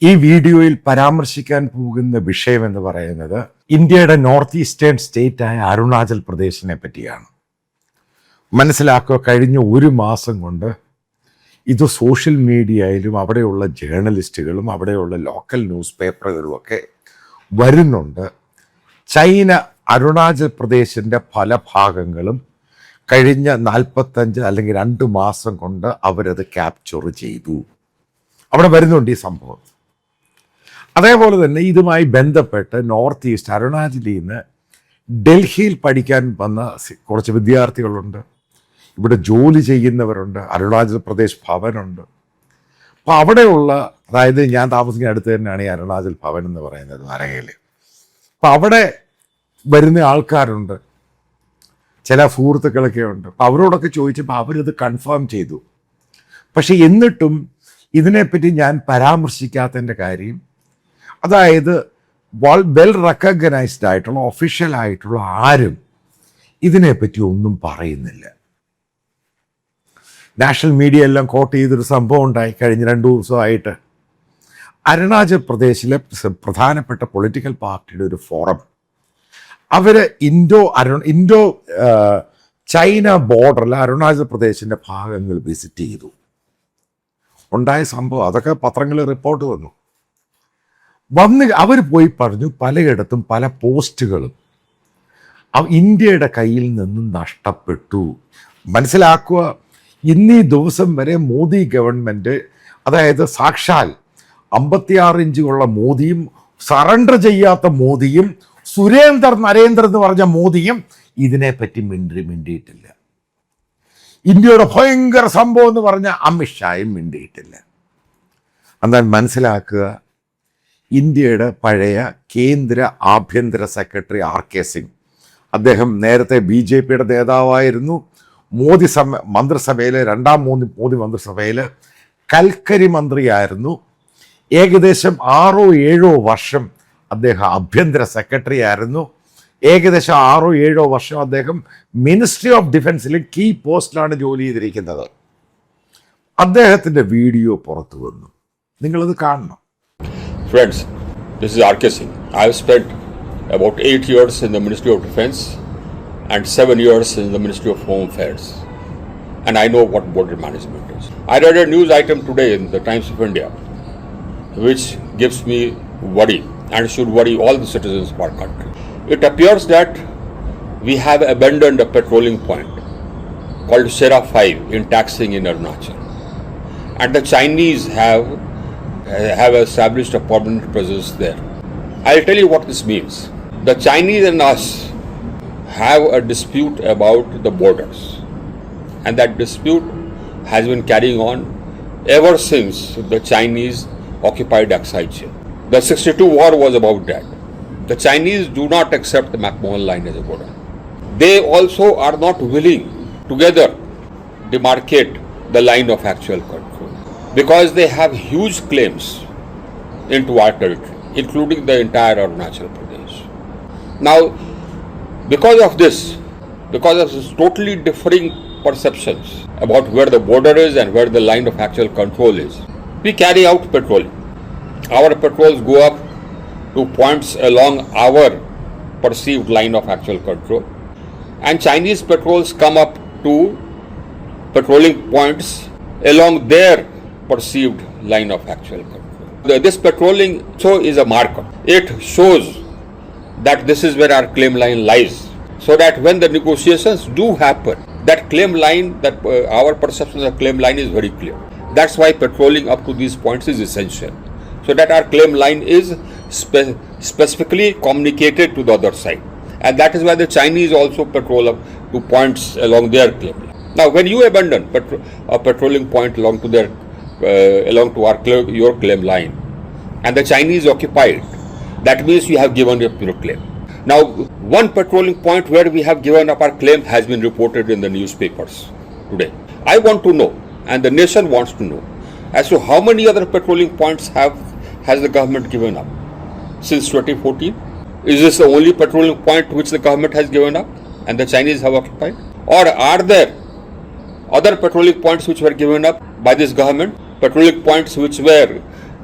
ഈ വീഡിയോയിൽ പരാമർശിക്കാൻ പോകുന്ന വിഷയം എന്ന് പറയുന്നത് ഇന്ത്യയുടെ നോർത്ത് ഈസ്റ്റേൺ സ്റ്റേറ്റായ അരുണാചൽ പ്രദേശിനെ പറ്റിയാണ്. മനസ്സിലാക്കുക, കഴിഞ്ഞ ഒരു മാസം കൊണ്ട് ഇത് സോഷ്യൽ മീഡിയയിലും അവിടെയുള്ള ജേർണലിസ്റ്റുകളും അവിടെയുള്ള ലോക്കൽ ന്യൂസ് പേപ്പറുകളും ഒക്കെ വരുന്നുണ്ട്. ചൈന അരുണാചൽ പ്രദേശിൻ്റെ പല ഭാഗങ്ങളും കഴിഞ്ഞ 45 അല്ലെങ്കിൽ 2 മാസം കൊണ്ട് അവരത് ക്യാപ്ചർ ചെയ്തു. അവിടെ വരുന്നുണ്ട് ഈ സംഭവം. അതേപോലെ തന്നെ ഇതുമായി ബന്ധപ്പെട്ട് നോർത്ത് ഈസ്റ്റ് അരുണാചലിൽ നിന്ന് ഡൽഹിയിൽ പഠിക്കാൻ വന്ന കുറച്ച് വിദ്യാർത്ഥികളുണ്ട്, ഇവിടെ ജോലി ചെയ്യുന്നവരുണ്ട്, അരുണാചൽ പ്രദേശ് ഭവനുണ്ട്. അപ്പോൾ അവിടെയുള്ള, അതായത് ഞാൻ താമസിക്കുന്ന അടുത്ത് തന്നെയാണ് ഈ അരുണാചൽ ഭവൻ എന്ന് പറയുന്നത്, നരകയിൽ. അപ്പം അവിടെ വരുന്ന ആൾക്കാരുണ്ട്, ചില സുഹൃത്തുക്കളൊക്കെ ഉണ്ട്. അപ്പം അവരോടൊക്കെ ചോദിച്ചപ്പോൾ അവരിത് കൺഫേം ചെയ്തു. പക്ഷെ എന്നിട്ടും ഇതിനെപ്പറ്റി ഞാൻ പരാമർശിക്കാത്തതിൻ്റെ കാര്യം, അതായത് വെൽ റെക്കഗ്നൈസ്ഡ് ആയിട്ടുള്ള ഒഫീഷ്യലായിട്ടുള്ള ആരും ഇതിനെപ്പറ്റി ഒന്നും പറയുന്നില്ല. നാഷണൽ മീഡിയ എല്ലാം കോട്ട് ചെയ്തൊരു സംഭവം ഉണ്ടായി കഴിഞ്ഞ 2 ദിവസമായിട്ട്. അരുണാചൽ പ്രദേശിലെ പ്രധാനപ്പെട്ട പൊളിറ്റിക്കൽ പാർട്ടിയുടെ ഒരു ഫോറം അവർ ഇൻഡോ ചൈന ബോർഡറിൽ അരുണാചൽ പ്രദേശിൻ്റെ ഭാഗങ്ങൾ വിസിറ്റ് ചെയ്തു. ഉണ്ടായ സംഭവം അതൊക്കെ പത്രങ്ങളിൽ റിപ്പോർട്ട് വന്നു. അവർ പോയി പറഞ്ഞു, പലയിടത്തും പല പോസ്റ്റുകളും ഇന്ത്യയുടെ കയ്യിൽ നിന്നും നഷ്ടപ്പെട്ടു. മനസ്സിലാക്കുക, ഇന്നീ ദിവസം വരെ മോദി ഗവൺമെൻറ്, അതായത് സാക്ഷാൽ 56 ഇഞ്ചുള്ള മോദിയും സറണ്ടർ ചെയ്യാത്ത മോദിയും നരേന്ദ്ര എന്ന് പറഞ്ഞ മോദിയും ഇതിനെപ്പറ്റി മിണ്ടിയിട്ടില്ല. ഇന്ത്യയുടെ ഭയങ്കര സംഭവം എന്ന് പറഞ്ഞ അമിത്ഷായും മിണ്ടിയിട്ടില്ല. എന്നാൽ മനസ്സിലാക്കുക, ഇന്ത്യയുടെ പഴയ കേന്ദ്ര ആഭ്യന്തര സെക്രട്ടറി RK സിംഗ്, അദ്ദേഹം നേരത്തെ BJPയുടെ നേതാവായിരുന്നു. മന്ത്രിസഭയിൽ 2ാം മോദി മന്ത്രിസഭയിൽ കൽക്കരി മന്ത്രിയായിരുന്നു. ഏകദേശം 6-7 വർഷം അദ്ദേഹം ആഭ്യന്തര സെക്രട്ടറി ആയിരുന്നു. ഏകദേശം 6-7 വർഷം അദ്ദേഹം മിനിസ്ട്രി ഓഫ് ഡിഫൻസിൽ കീ പോസ്റ്റിലാണ് ജോലി ചെയ്തിരിക്കുന്നത്. അദ്ദേഹത്തിൻ്റെ വീഡിയോ പുറത്തു വന്നു, നിങ്ങളത് കാണണം. Friends, this is RK Singh. I have spent about 8 years in the Ministry of Defense and 7 years in the Ministry of Home Affairs. And I know what border management is. I read a news item today in the Times of India which gives me worry and should worry all the citizens of our country. It appears that we have abandoned a patrolling point called Sera 5 in taxing in Arunachal. And the Chinese have established a permanent presence there. I'll tell you what this means. The Chinese and us have a dispute about the borders, and that dispute has been carrying on ever since the Chinese occupied Aksai Chin. The 62 war was about that. The Chinese do not accept the McMahon line as a border. They also are not willing together demarcate the line of actual control because they have huge claims into our territory, including the entire Arunachal Pradesh. Now, because of this totally differing perceptions about where the border is and where the line of actual control is, we carry out patrolling. Our patrols go up to points along our perceived line of actual control, and Chinese patrols come up to patrolling points along their perceived line of actual control. This patrolling is a marker. It shows that this is where our claim line lies, so that when the negotiations do happen, that claim line, our perception of the claim line is very clear. That's why patrolling up to these points is essential, so that our claim line is specifically communicated to the other side. And that is why the Chinese also patrol up to points along their claim line. Now, when you abandon a patrolling point along to your claim line, and the Chinese occupy it, that means you have given up your claim. Now, one patrolling point where we have given up our claim has been reported in the newspapers today. I want to know, and the nation wants to know, as to how many other patrolling points has the government given up since 2014? Is this the only patrolling point which the government has given up and the Chinese have occupied? Or are there other patrolling points which were given up by this government, patrolling points which were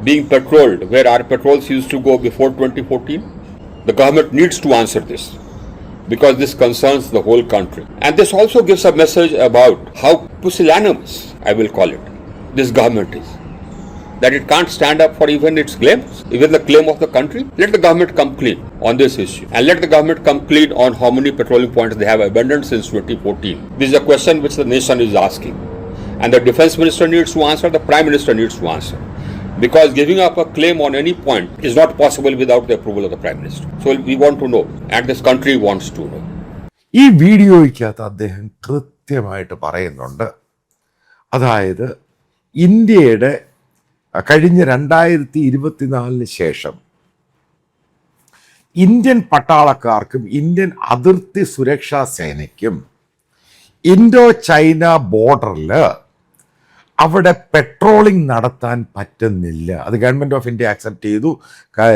being patrolled where our patrols used to go before 2014? The government needs to answer this because this concerns the whole country. And this also gives a message about how pusillanimous, I will call it, this government is. That it can't stand up for even its claims, even the claim of the country. Let the government come clean on this issue. And let the government come clean on how many patrolling points they have abandoned since 2014. This is a question which the nation is asking. And the defense minister needs to answer, the prime minister needs to answer. Because giving up a claim on any point is not possible without the approval of the prime minister. So we want to know, and this country wants to know. ഈ വീഡിയോയ്ക്കകത്ത് അദ്ദേഹം കൃത്യമായിട്ട് പറയുന്നുണ്ട്, അതായത് ഇന്ത്യയുടെ കഴിഞ്ഞ 2024 ശേഷം Indian പട്ടാളക്കാർക്കും Indian അതിർത്തി സുരക്ഷാ സേനയ്ക്കും ഇൻഡോ ചൈന ബോർഡറിൽ അവിടെ പെട്രോളിംഗ് നടത്താൻ പറ്റുന്നില്ല. അത് ഗവൺമെൻറ് ഓഫ് ഇന്ത്യ ആക്സെപ്റ്റ് ചെയ്തു.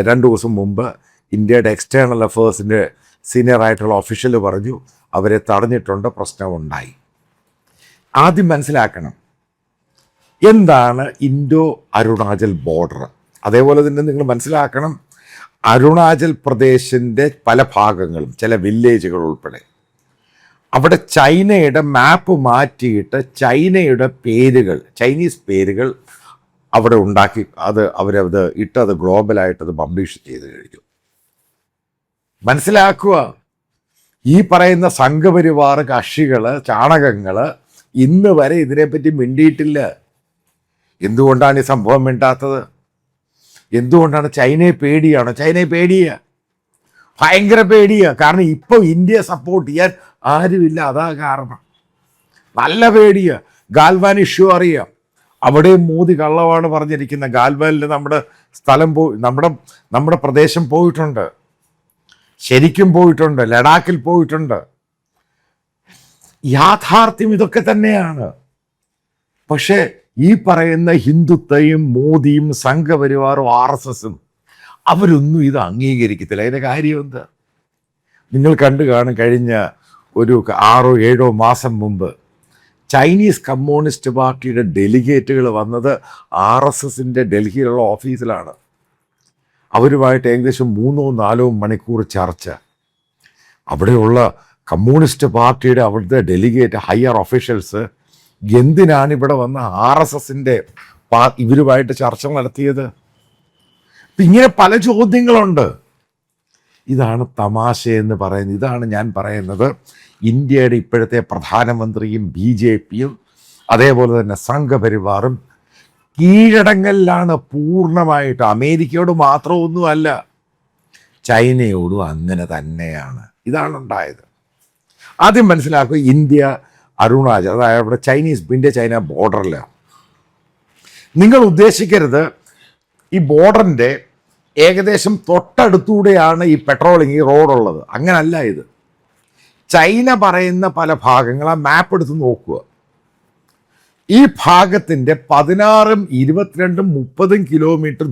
2 ദിവസം മുമ്പ് ഇന്ത്യയുടെ എക്സ്റ്റേണൽ അഫേഴ്സിൻ്റെ സീനിയർ ആയിട്ടുള്ള ഒഫീഷ്യൽ പറഞ്ഞു അവരെ തടഞ്ഞിട്ടുണ്ട്, പ്രശ്നമുണ്ടായി. ആദ്യം മനസ്സിലാക്കണം എന്താണ് ഇൻഡോ അരുണാചൽ ബോർഡർ. അതേപോലെ തന്നെ നിങ്ങൾ മനസ്സിലാക്കണം അരുണാചൽ പ്രദേശിൻ്റെ പല ഭാഗങ്ങളും ചില വില്ലേജുകൾ ഉൾപ്പെടെ അവിടെ ചൈനയുടെ മാപ്പ് മാറ്റിയിട്ട് ചൈനയുടെ പേരുകൾ, ചൈനീസ് പേരുകൾ അവിടെ ഉണ്ടാക്കി അവരത് ഇട്ടത് ഗ്ലോബലായിട്ടത് പബ്ലിഷ് ചെയ്ത് കഴിഞ്ഞു. മനസ്സിലാക്കുക, ഈ പറയുന്ന സംഘപരിവാർ കക്ഷികൾ, ചാണകങ്ങൾ ഇന്ന് വരെ ഇതിനെപ്പറ്റി മിണ്ടിയിട്ടില്ല. എന്തുകൊണ്ടാണ് ഈ സംഭവം മിണ്ടാത്തത്? എന്തുകൊണ്ടാണ്? ചൈനയെ പേടിയാണോ? ചൈനയെ പേടിയ, ഭയങ്കര പേടിയ. കാരണം ഇപ്പോൾ ഇന്ത്യയെ സപ്പോർട്ട് ചെയ്യാൻ ആരുമില്ല, അതാ കാരണം. നല്ല പേടിയ. ഗാൽവാൻ ഇഷ്യൂ അറിയാം, അവിടെയും മോദി കള്ളമാണ് പറഞ്ഞിരിക്കുന്നത്. ഗാൽവാനിൽ നമ്മുടെ സ്ഥലം നമ്മുടെ പ്രദേശം പോയിട്ടുണ്ട്, ശരിക്കും പോയിട്ടുണ്ട്, ലഡാക്കിൽ പോയിട്ടുണ്ട്. യാഥാർത്ഥ്യം ഇതൊക്കെ തന്നെയാണ്. പക്ഷേ ഈ പറയുന്ന ഹിന്ദുത്വയും മോദിയും സംഘപരിവാറും RSSും അവരൊന്നും ഇത് അംഗീകരിക്കത്തില്ല. അതിൻ്റെ കാര്യം എന്താ? നിങ്ങൾ കണ്ടു കാണും, കഴിഞ്ഞ ഒരു 6-7 മാസം മുമ്പ് ചൈനീസ് കമ്മ്യൂണിസ്റ്റ് പാർട്ടിയുടെ ഡെലിഗേറ്റുകൾ വന്നത് RSSൻ്റെ ഡൽഹിയിലുള്ള ഓഫീസിലാണ്. അവരുമായിട്ട് ഏകദേശം 3-4 മണിക്കൂർ ചർച്ച. അവിടെയുള്ള കമ്മ്യൂണിസ്റ്റ് പാർട്ടിയുടെ അവിടുത്തെ ഡെലിഗേറ്റ് ഹയർ ഒഫീഷ്യൽസ് എന്തിനാണ് ഇവിടെ വന്ന RSSൻ്റെ ഇവരുമായിട്ട് ചർച്ച നടത്തിയത്? ഇങ്ങനെ പല ചോദ്യങ്ങളുണ്ട്. ഇതാണ് തമാശയെന്ന് പറയുന്നത്. ഇതാണ് ഞാൻ പറയുന്നത്, ഇന്ത്യയുടെ ഇപ്പോഴത്തെ പ്രധാനമന്ത്രിയും BJPയും അതേപോലെ തന്നെ സംഘപരിവാറും കീഴടങ്ങലിലാണ് പൂർണ്ണമായിട്ട്. അമേരിക്കയോട് മാത്രമൊന്നുമല്ല, ചൈനയോടും അങ്ങനെ തന്നെയാണ്. ഇതാണ് ഉണ്ടായത്. ആദ്യം മനസ്സിലാക്കുക, ഇന്ത്യ അരുണാചൽ, അതായത് അവിടെ ഇന്ത്യ ചൈന ബോർഡറിൽ നിങ്ങൾ ഉദ്ദേശിക്കരുത് ഈ ബോർഡറിൻ്റെ ഏകദേശം തൊട്ടടുത്തൂടെയാണ് ഈ പെട്രോളിങ്, ഈ റോഡുള്ളത്. അങ്ങനല്ല ഇത്. ചൈന പറയുന്ന പല ഭാഗങ്ങൾ ആ മാപ്പ് എടുത്ത് നോക്കുക. ഈ ഭാഗത്തിൻ്റെ 16, 22, 30 കിലോമീറ്റർ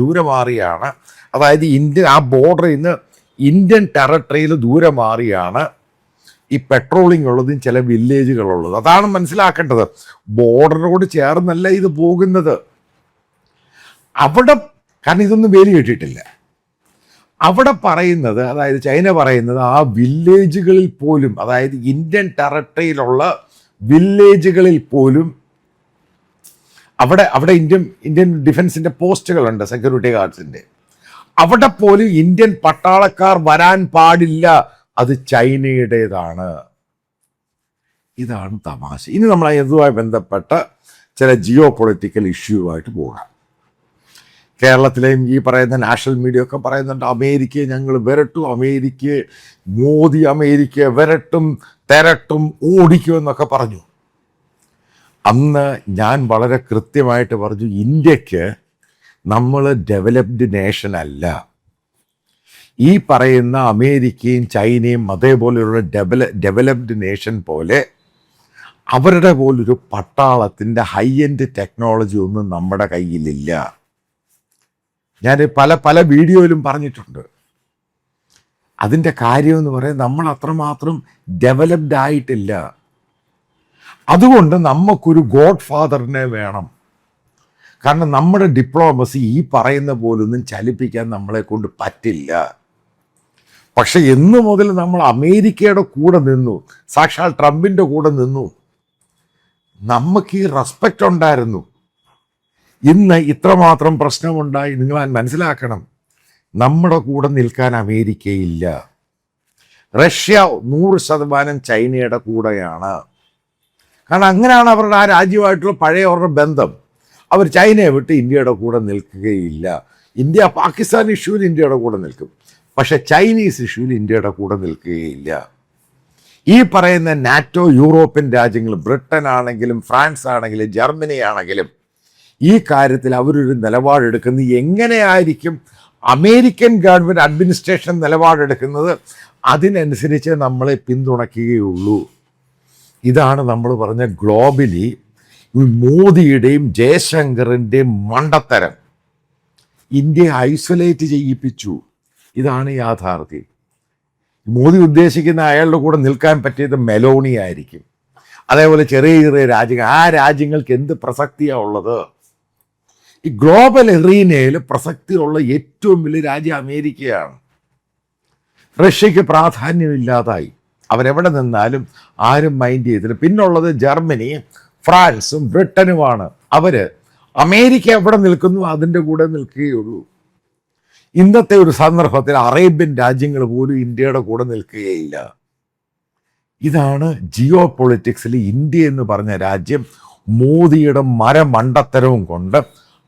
ദൂരെ മാറിയാണ്, അതായത് ഇന്ത്യൻ ആ ബോർഡറിൽ നിന്ന് ഇന്ത്യൻ ടെറിട്ടറിയിൽ ദൂരെ മാറിയാണ് ഈ പെട്രോളിംഗ് ഉള്ളതും ചില വില്ലേജുകളുള്ളത്. അതാണ് മനസ്സിലാക്കേണ്ടത്. ബോർഡറിനോട് ചേർന്നല്ല ഇത് പോകുന്നത്. അവിടെ കാരണം ഇതൊന്നും വേലി കെട്ടിയിട്ടില്ല. അവിടെ പറയുന്നത്, അതായത് ചൈന പറയുന്നത്, ആ വില്ലേജുകളിൽ പോലും, അതായത് ഇന്ത്യൻ ടെറിട്ടറിയിലുള്ള വില്ലേജുകളിൽ പോലും അവിടെ ഇന്ത്യൻ ഡിഫൻസിൻ്റെ പോസ്റ്റുകളുണ്ട്, സെക്യൂരിറ്റി ഗാർഡ്സിൻ്റെ. അവിടെ പോലും ഇന്ത്യൻ പട്ടാളക്കാർ വരാൻ പാടില്ല, അത് ചൈനയുടേതാണ്. ഇതാണ് തമാശ. ഇനി നമ്മൾ ഇതുമായി ബന്ധപ്പെട്ട ചില ജിയോ പൊളിറ്റിക്കൽ ഇഷ്യൂവായിട്ട് പോകാം. കേരളത്തിലെയും ഈ പറയുന്ന നാഷണൽ മീഡിയ ഒക്കെ പറയുന്നുണ്ട് അമേരിക്കയെ ഞങ്ങൾ വിരട്ടും, മോദി അമേരിക്കയെ വിരട്ടും, തിരട്ടും, ഓടിക്കും എന്നൊക്കെ പറഞ്ഞു. അന്ന് ഞാൻ വളരെ കൃത്യമായിട്ട് പറഞ്ഞു, ഇന്ത്യക്ക് നമ്മൾ ഡെവലപ്ഡ് നേഷൻ അല്ല. ഈ പറയുന്ന അമേരിക്കയും ചൈനയും അതേപോലെയുള്ള ഡെവലപ്ഡ് നേഷൻ പോലെ അവരുടെ പോലൊരു പട്ടാളത്തിൻ്റെ ഹൈ എൻഡ് ടെക്നോളജി ഒന്നും നമ്മുടെ കയ്യിലില്ല. ഞാൻ പല വീഡിയോയിലും പറഞ്ഞിട്ടുണ്ട്. അതിൻ്റെ കാര്യമെന്ന് പറയുന്നത് നമ്മൾ അത്രമാത്രം ഡെവലപ്ഡ് ആയിട്ടില്ല. അതുകൊണ്ട് നമുക്കൊരു ഗോഡ് ഫാദറിനെ വേണം. കാരണം നമ്മുടെ ഡിപ്ലോമസി ഈ പറയുന്ന പോലൊന്നും ചലിപ്പിക്കാൻ നമ്മളെ കൊണ്ട് പറ്റില്ല. പക്ഷെ എന്ന് മുതൽ നമ്മൾ അമേരിക്കയുടെ കൂടെ നിന്നു, സാക്ഷാൽ ട്രംപിൻ്റെ കൂടെ നിന്നു, നമുക്ക് ഈ റെസ്പെക്റ്റ് ഉണ്ടായിരുന്നു. ഇന്ന് ഇത്രമാത്രം പ്രശ്നമുണ്ടായി. നിങ്ങൾ മനസ്സിലാക്കണം, നമ്മുടെ കൂടെ നിൽക്കാൻ അമേരിക്കയില്ല. റഷ്യ 100% ചൈനയുടെ കൂടെയാണ്. കാരണം അങ്ങനെയാണ് അവരുടെ ആ രാജ്യമായിട്ടുള്ള പഴയ അവരുടെ ബന്ധം. അവർ ചൈനയെ വിട്ട് ഇന്ത്യയുടെ കൂടെ നിൽക്കുകയില്ല. ഇന്ത്യ പാകിസ്ഥാൻ ഇഷ്യൂവിൽ ഇന്ത്യയുടെ കൂടെ നിൽക്കും, പക്ഷെ ചൈനീസ് ഇഷ്യൂവിൽ ഇന്ത്യയുടെ കൂടെ നിൽക്കുകയില്ല. ഈ പറയുന്ന നാറ്റോ യൂറോപ്യൻ രാജ്യങ്ങൾ, ബ്രിട്ടൻ ആണെങ്കിലും ഫ്രാൻസ് ആണെങ്കിലും ജർമ്മനി ആണെങ്കിലും ഈ കാര്യത്തിൽ അവരൊരു നിലപാടെടുക്കുന്നത് എങ്ങനെയായിരിക്കും അമേരിക്കൻ ഗവൺമെൻറ് അഡ്മിനിസ്ട്രേഷൻ നിലപാടെടുക്കുന്നത്, അതിനനുസരിച്ച് നമ്മളെ പിന്തുണയ്ക്കുകയുള്ളൂ. ഇതാണ് നമ്മൾ പറഞ്ഞ ഗ്ലോബലി മോദിയുടെയും ജയശങ്കറിൻ്റെയും മണ്ടത്തരം. ഇന്ത്യയെ ഐസൊലേറ്റ് ചെയ്യിപ്പിച്ചു. ഇതാണ് യാഥാർത്ഥ്യം. മോദി ഉദ്ദേശിക്കുന്ന അയാളുടെ കൂടെ നിൽക്കാൻ പറ്റിയത് മെലോണി ആയിരിക്കും. അതേപോലെ ചെറിയ ചെറിയ രാജ്യങ്ങൾ, ആ രാജ്യങ്ങൾക്ക് എന്ത് പ്രസക്തിയാണ് ഉള്ളത്? ഈ ഗ്ലോബൽ എറീനയിൽ പ്രസക്തിയുള്ള ഏറ്റവും വലിയ രാജ്യം അമേരിക്കയാണ്. റഷ്യക്ക് പ്രാധാന്യമില്ലാതായി. അവരെവിടെ നിന്നാലും ആരും മൈൻഡ് ചെയ്തില്ല. പിന്നുള്ളത് ജർമ്മനി, ഫ്രാൻസും ബ്രിട്ടനുമാണ്. അവർ അമേരിക്ക എവിടെ നിൽക്കുന്നു അതിൻ്റെ കൂടെ നിൽക്കുകയുള്ളൂ. ഇന്നത്തെ ഒരു സന്ദർഭത്തിൽ അറേബ്യൻ രാജ്യങ്ങൾ പോലും ഇന്ത്യയുടെ കൂടെ നിൽക്കുകയില്ല. ഇതാണ് ജിയോ പൊളിറ്റിക്സിൽ ഇന്ത്യ എന്ന് പറഞ്ഞ രാജ്യം മോദിയുടെ മരമണ്ടത്തരവും കൊണ്ട്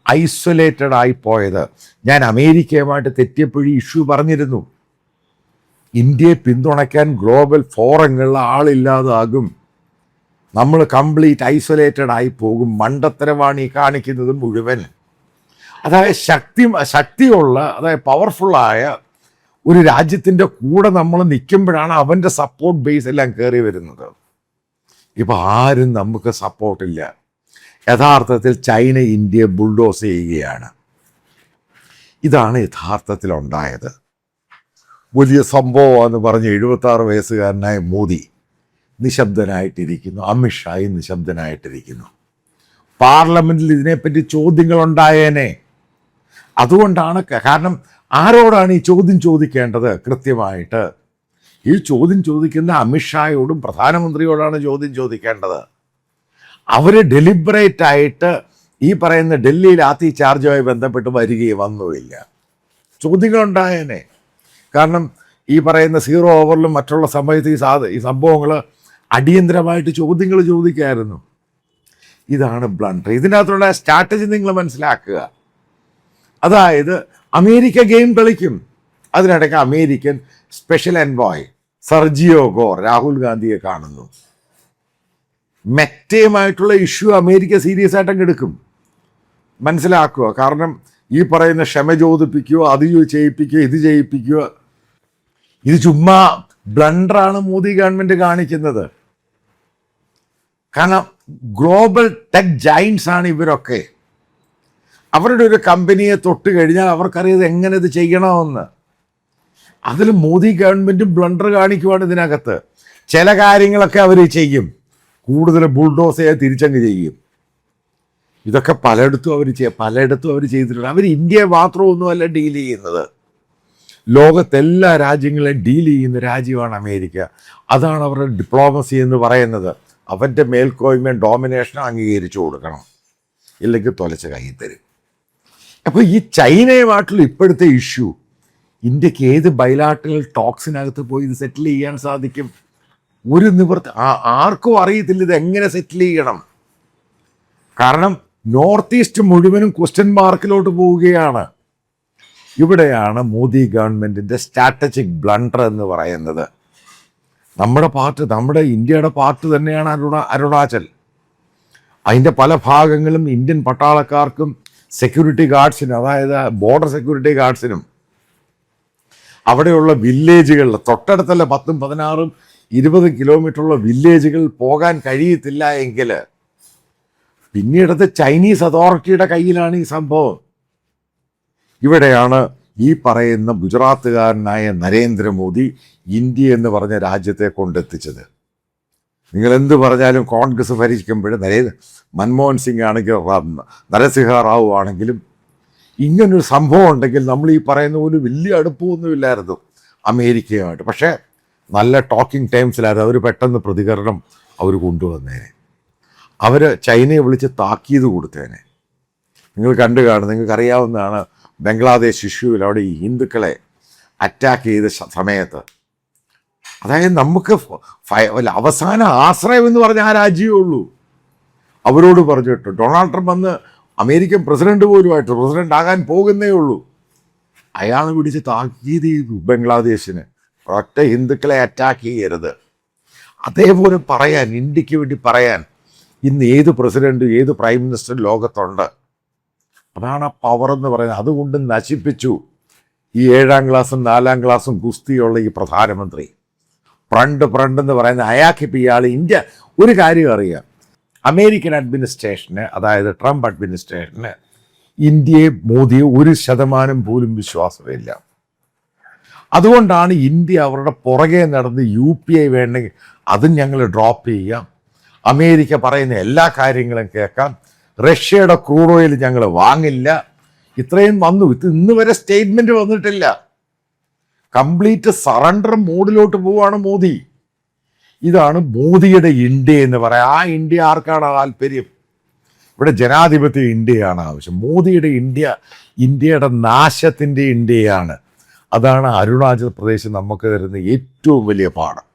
ഐസൊലേറ്റഡ് ആയി പോയത്. ഞാൻ അമേരിക്കയുമായിട്ട് തെറ്റിയപ്പോഴും ഇഷ്യൂ പറഞ്ഞിരുന്നു, ഇന്ത്യയെ പിന്തുണയ്ക്കാൻ ഗ്ലോബൽ ഫോറങ്ങളിൽ ആളില്ലാതാകും, നമ്മൾ കംപ്ലീറ്റ് ഐസൊലേറ്റഡ് ആയി പോകും. മണ്ടത്തരമാണ് ഈ കാണിക്കുന്നത് മുഴുവൻ. അതായത് ശക്തിയുള്ള, അതായത് പവർഫുള്ളായ ഒരു രാജ്യത്തിൻ്റെ കൂടെ നമ്മൾ നിൽക്കുമ്പോഴാണ് അവൻ്റെ സപ്പോർട്ട് ബേസ് എല്ലാം കയറി വരുന്നത്. ഇപ്പം ആരും നമുക്ക് സപ്പോർട്ടില്ല. യഥാർത്ഥത്തിൽ ചൈന ഇന്ത്യയെ ബുൾഡോസ് ചെയ്യുകയാണ്. ഇതാണ് യഥാർത്ഥത്തിലുണ്ടായത്. വലിയ സംഭവമെന്ന് പറഞ്ഞ് 76 വയസ്സുകാരനായ മോദി നിശബ്ദനായിട്ടിരിക്കുന്നു. അമിത്ഷായും നിശബ്ദനായിട്ടിരിക്കുന്നു. പാർലമെൻറ്റിൽ ഇതിനെപ്പറ്റി ചോദ്യങ്ങളുണ്ടായേനെ. അതുകൊണ്ടാണ്, കാരണം ആരോടാണ് ഈ ചോദ്യം ചോദിക്കേണ്ടത്? കൃത്യമായിട്ട് ഈ ചോദ്യം ചോദിക്കുന്ന അമിത്ഷായോടും പ്രധാനമന്ത്രിയോടാണ് ചോദ്യം ചോദിക്കേണ്ടത്. അവർ ഡെലിബറേറ്റ് ആയിട്ട് ഈ പറയുന്ന ഡൽഹി ലാത്തി ചാർജുമായി ബന്ധപ്പെട്ട് വന്നുമില്ല. ചോദ്യങ്ങളുണ്ടായേനെ. കാരണം ഈ പറയുന്ന 0 ഓവറിലും മറ്റുള്ള സമയത്ത് ഈ സംഭവങ്ങൾ അടിയന്തരമായിട്ട് ചോദ്യങ്ങൾ ചോദിക്കായിരുന്നു. ഇതാണ് ബ്ലണ്ടർ. ഇതിനകത്തുള്ള സ്ട്രാറ്റജി നിങ്ങൾ മനസ്സിലാക്കുക. അതായത് അമേരിക്ക ഗെയിം കളിക്കും. അതിനിടയ്ക്ക് American special envoy Sergio Gorr Rahul ഗാന്ധിയെ കാണുന്നു. മെറ്റയുമായിട്ടുള്ള ഇഷ്യൂ അമേരിക്ക സീരിയസ് ആയിട്ടങ്ങ് എടുക്കും. മനസ്സിലാക്കുക. കാരണം ഈ പറയുന്ന ക്ഷമ ചോദിപ്പിക്കുകയോ അത് ചെയ്യിപ്പിക്കുകയോ ഇത് ചെയ്യിപ്പിക്കുകയോ, ഇത് ചുമ്മാ ബ്ലണ്ടറാണ് മോദി ഗവൺമെൻറ് കാണിക്കുന്നത്. കാരണം ഗ്ലോബൽ ടെക് ജൈൻസ് ആണ് ഇവരൊക്കെ. അവരുടെ ഒരു കമ്പനിയെ തൊട്ട് കഴിഞ്ഞാൽ അവർക്കറിയത് എങ്ങനെ ഇത് ചെയ്യണമെന്ന്. അതിൽ മോദി ഗവൺമെൻറ്റും ബ്ലണ്ടർ കാണിക്കുവാണ് ഇതിനകത്ത്. ചില കാര്യങ്ങളൊക്കെ അവർ ചെയ്യും, കൂടുതൽ ബുൾഡോസയെ തിരിച്ചങ്ങ് ചെയ്യും. ഇതൊക്കെ പലയിടത്തും അവർ ചെയ്തിട്ടുണ്ട്. അവർ ഇന്ത്യയെ മാത്രമൊന്നുമല്ല ഡീൽ ചെയ്യുന്നത്, ലോകത്തെല്ലാ രാജ്യങ്ങളെയും ഡീൽ ചെയ്യുന്ന രാജ്യമാണ് അമേരിക്ക. അതാണ് അവരുടെ ഡിപ്ലോമസി എന്ന് പറയുന്നത്. അവൻ്റെ മേൽക്കോയ്മയും ഡോമിനേഷനും അംഗീകരിച്ചു കൊടുക്കണം, ഇല്ലെങ്കിൽ തൊലച്ച് കയ്യിൽ തരും. അപ്പോൾ ഈ ചൈനയുമായിട്ടുള്ള ഇപ്പോഴത്തെ ഇഷ്യൂ, ഇന്ത്യക്ക് ഏത് ബൈലാറ്ററൽ ടോക്സിനകത്ത് പോയി ഇത് സെറ്റിൽ ചെയ്യാൻ സാധിക്കും? ഒരു നിവൃത്തി ആർക്കും അറിയത്തില്ല ഇത് എങ്ങനെ സെറ്റിൽ ചെയ്യണം. കാരണം നോർത്ത് ഈസ്റ്റ് മുഴുവനും ക്വസ്റ്റ്യൻ മാർക്കിലോട്ട് പോവുകയാണ്. ഇവിടെയാണ് മോദി ഗവൺമെൻറ്റിൻ്റെ സ്ട്രാറ്റജിക് ബ്ലണ്ടർ എന്ന് പറയുന്നത്. നമ്മുടെ ഇന്ത്യയുടെ പാർട്ട് തന്നെയാണ് അരുണാചൽ. അതിൻ്റെ പല ഭാഗങ്ങളും ഇന്ത്യൻ പട്ടാളക്കാർക്കും സെക്യൂരിറ്റി ഗാർഡ്സിനും, അതായത് ബോർഡർ സെക്യൂരിറ്റി ഗാർഡ്സിനും അവിടെയുള്ള വില്ലേജുകളിൽ തൊട്ടടുത്തല്ല 10, 16, 20 കിലോമീറ്ററുള്ള വില്ലേജുകൾ പോകാൻ കഴിയത്തില്ല എങ്കിൽ പിന്നീടത്തെ ചൈനീസ് അതോറിറ്റിയുടെ കയ്യിലാണ് ഈ സംഭവം. ഇവിടെയാണ് ഈ പറയുന്ന ഗുജറാത്തുകാരനായ നരേന്ദ്രമോദി ഇന്ത്യ എന്ന് പറഞ്ഞ രാജ്യത്തെ കൊണ്ടെത്തിച്ചത്. നിങ്ങൾ എന്ത് പറഞ്ഞാലും കോൺഗ്രസ് ഭരിക്കുമ്പോൾ മൻമോഹൻ സിംഗ് ആണെങ്കിലും നരസിംഹ റാവു ആണെങ്കിലും ഇങ്ങനൊരു സംഭവം ഉണ്ടെങ്കിൽ നമ്മൾ ഈ പറയുന്ന പോലെ വലിയ അടുപ്പമൊന്നുമില്ലായിരുന്നു അമേരിക്കയുമായിട്ട്. പക്ഷേ നല്ല ടോക്കിംഗ് ടൈംസിലായിരുന്നു. അവർ പെട്ടെന്ന് പ്രതികരണം അവർ കൊണ്ടുവന്നേനെ. അവർ ചൈനയെ വിളിച്ച് താക്കീത് കൊടുത്തേനെ. നിങ്ങൾ കണ്ടു കാണും, നിങ്ങൾക്കറിയാവുന്നതാണ് ബംഗ്ലാദേശ് ഇഷ്യൂവിൽ അവിടെ ഈ ഹിന്ദുക്കളെ അറ്റാക്ക് ചെയ്ത സമയത്ത്, അതായത് നമുക്ക് അവസാന ആശ്രയം എന്ന് പറഞ്ഞ ആ രാജ്യമേ ഉള്ളൂ. അവരോട് പറഞ്ഞിട്ട് ഡൊണാൾഡ് ട്രംപ് വന്ന് അമേരിക്കൻ പ്രസിഡന്റ് പോലുമായിട്ട് പ്രസിഡന്റ് ആകാൻ പോകുന്നേ ഉള്ളൂ. അയാൾ പിടിച്ച് താക്കീത് ചെയ്തു ബംഗ്ലാദേശിന്, ഒറ്റ ഹിന്ദുക്കളെ അറ്റാക്ക് ചെയ്യരുത്. അതേപോലെ പറയാൻ, ഇന്ത്യക്ക് വേണ്ടി പറയാൻ ഇന്ന് ഏത് പ്രസിഡന്റ് ഏത് പ്രൈം മിനിസ്റ്റർ ലോകത്തുണ്ട്? അതാണ് ആ പവർ എന്ന് പറയുന്നത്. അതുകൊണ്ട് നശിപ്പിച്ചു ഈ 7ാം ക്ലാസ്സും 4ാം ക്ലാസ്സും ഗുസ്തിയുള്ള ഈ പ്രധാനമന്ത്രി. ഫ്രണ്ട് എന്ന് പറയുന്ന അയാൾക്കിപ്പോൾ ഇയാൾ ഇന്ത്യ ഒരു കാര്യം അറിയാം, അമേരിക്കൻ അഡ്മിനിസ്ട്രേഷന്, അതായത് ട്രംപ് അഡ്മിനിസ്ട്രേഷന് ഇന്ത്യയെ മോദിയെ 1% പോലും വിശ്വാസമില്ല. അതുകൊണ്ടാണ് ഇന്ത്യ അവരുടെ പുറകെ നടന്ന് UPI വേണമെങ്കിൽ അതും ഞങ്ങൾ ഡ്രോപ്പ് ചെയ്യാം, അമേരിക്ക പറയുന്ന എല്ലാ കാര്യങ്ങളും കേൾക്കാം, റഷ്യയുടെ ക്രൂഡ് ഓയിൽ ഞങ്ങൾ വാങ്ങില്ല, ഇത്രയും വന്നു. ഇന്ന് വരെ സ്റ്റേറ്റ്മെൻറ്റ് വന്നിട്ടില്ല. കംപ്ലീറ്റ് സറണ്ടർ മോഡിലോട്ട് പോവുകയാണ് മോദി. ഇതാണ് മോദിയുടെ ഇന്ത്യ എന്ന് പറയാം. ആ ഇന്ത്യ ആർക്കാണ് താല്പര്യം? ഇവിടെ ജനാധിപത്യ ഇന്ത്യയാണ് ആവശ്യം. മോദിയുടെ ഇന്ത്യ ഇന്ത്യയുടെ നാശത്തിൻ്റെ ഇന്ത്യയാണ്. അതാണ് അരുണാചൽ പ്രദേശ് നമുക്ക് തരുന്ന ഏറ്റവും വലിയ പാഠം.